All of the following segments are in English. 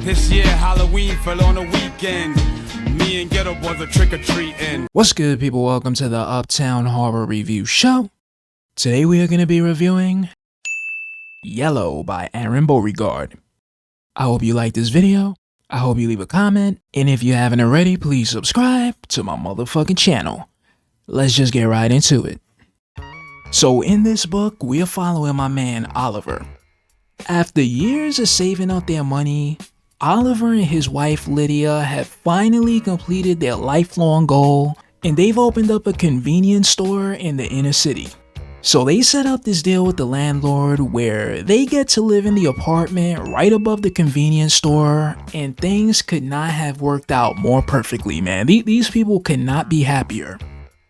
This year Halloween fell on a weekend. Me and Ghetto Boys are trick-or-treating. What's good, people? Welcome to the Uptown Horror Review Show. Today we are going to be reviewing Yellow by Aron Beauregard. I hope you like this video. I hope you leave a comment. And if you haven't already, please subscribe to my motherfucking channel. Let's just get right into it. So in this book, we are following my man Oliver. After years of saving up their money, Oliver and his wife Lydia have finally completed their lifelong goal, and they've opened up a convenience store in the inner city. So they set up this deal with the landlord where they get to live in the apartment right above the convenience store, and things could not have worked out more perfectly, man. These people could not be happier.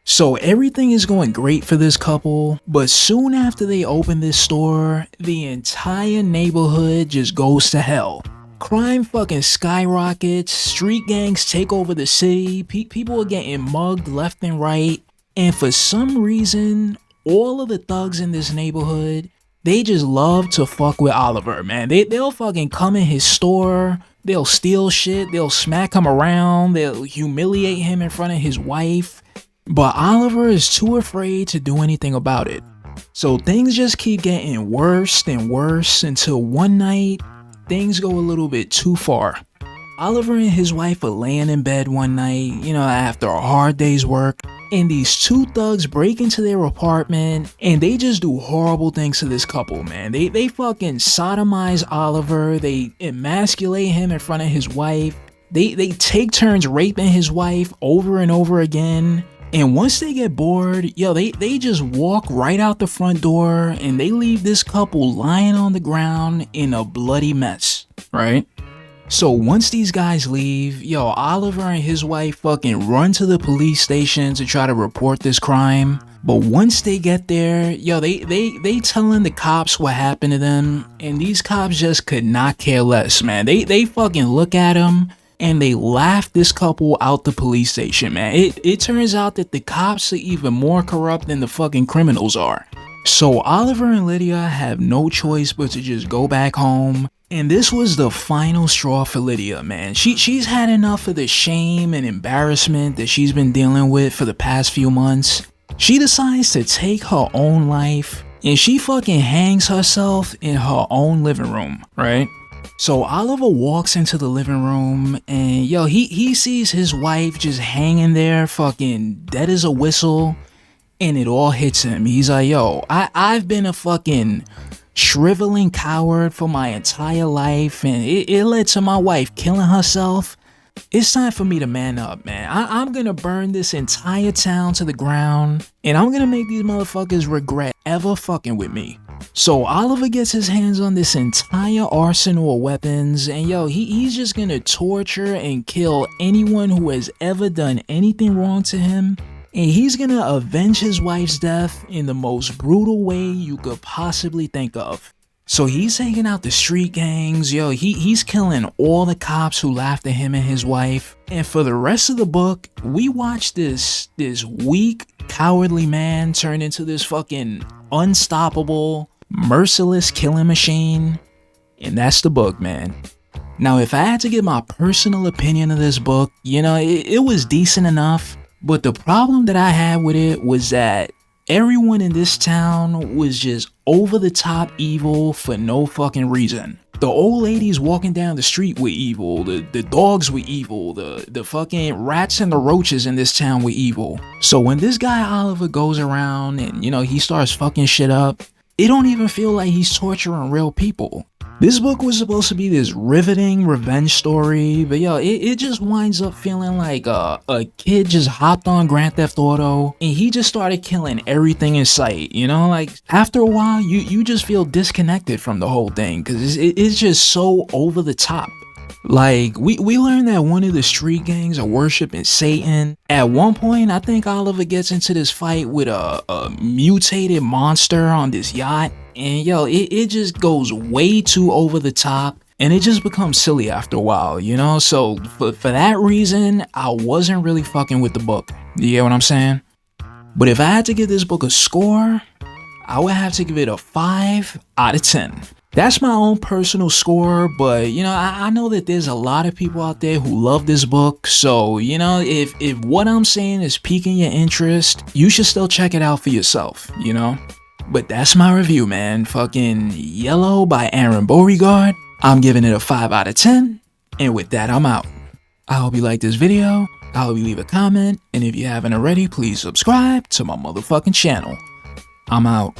So everything is going great for this couple, but soon after they open this store, the entire neighborhood just goes to hell. Crime fucking skyrockets, street gangs take over the city, people are getting mugged left and right, and for some reason, all of the thugs in this neighborhood, they just love to fuck with Oliver, man. They'll fucking come in his store, they'll steal shit, they'll smack him around, they'll humiliate him in front of his wife. But Oliver is too afraid to do anything about it. So things just keep getting worse and worse until one night, things go a little bit too far. Oliver and his wife are laying in bed one night, after a hard day's work, and these two thugs break into their apartment and they just do horrible things to this couple, man. They fucking sodomize Oliver, they emasculate him in front of his wife, they take turns raping his wife over and over again. And once they get bored, they just walk right out the front door and they leave this couple lying on the ground in a bloody mess, right? So once these guys leave, Oliver and his wife fucking run to the police station to try to report this crime. But once they get there, they telling the cops what happened to them, and these cops just could not care less, man. They fucking look at them and they laugh this couple out the police station, man. It turns out that the cops are even more corrupt than the fucking criminals are. So Oliver and Lydia have no choice but to just go back home. And this was the final straw for Lydia, man. She's had enough of the shame and embarrassment that she's been dealing with for the past few months. She decides to take her own life and she fucking hangs herself in her own living room, right? So Oliver walks into the living room and he sees his wife just hanging there fucking dead as a whistle, and it all hits him. He's like, I've been a fucking shriveling coward for my entire life, and it led to my wife killing herself. It's time for me to man up, man. I'm gonna burn this entire town to the ground, and I'm gonna make these motherfuckers regret ever fucking with me. So Oliver gets his hands on this entire arsenal of weapons, and he's just gonna torture and kill anyone who has ever done anything wrong to him. And he's gonna avenge his wife's death in the most brutal way you could possibly think of. So he's taking out the street gangs, he's killing all the cops who laughed at him and his wife. And for the rest of the book, we watch this weak, cowardly man turn into this fucking unstoppable, merciless killing machine. And that's the book, man. Now, if I had to give my personal opinion of this book, it was decent enough. But the problem that I had with it was that everyone in this town was just over the top evil for no fucking reason. The old ladies walking down the street were evil, the dogs were evil, the fucking rats and the roaches in this town were evil. So when this guy Oliver goes around and he starts fucking shit up, it don't even feel like he's torturing real people. This book was supposed to be this riveting revenge story, but it just winds up feeling like a kid just hopped on Grand Theft Auto and he just started killing everything in sight, like after a while you just feel disconnected from the whole thing because it's just so over the top. Like, we learned that one of the street gangs are worshiping Satan. At one point, I think Oliver gets into this fight with a mutated monster on this yacht. And it just goes way too over the top. And it just becomes silly after a while, So, for that reason, I wasn't really fucking with the book. You get what I'm saying? But if I had to give this book a score, I would have to give it a 5 out of 10. That's my own personal score, but you know, I know that there's a lot of people out there who love this book, so you know, if what I'm saying is piquing your interest, you should still check it out for yourself, you know? But that's my review, man. Fucking Yellow by Aron Beauregard. I'm giving it a 5 out of 10, and with that, I'm out. I hope you like this video, I hope you leave a comment, and if you haven't already, please subscribe to my motherfucking channel. I'm out.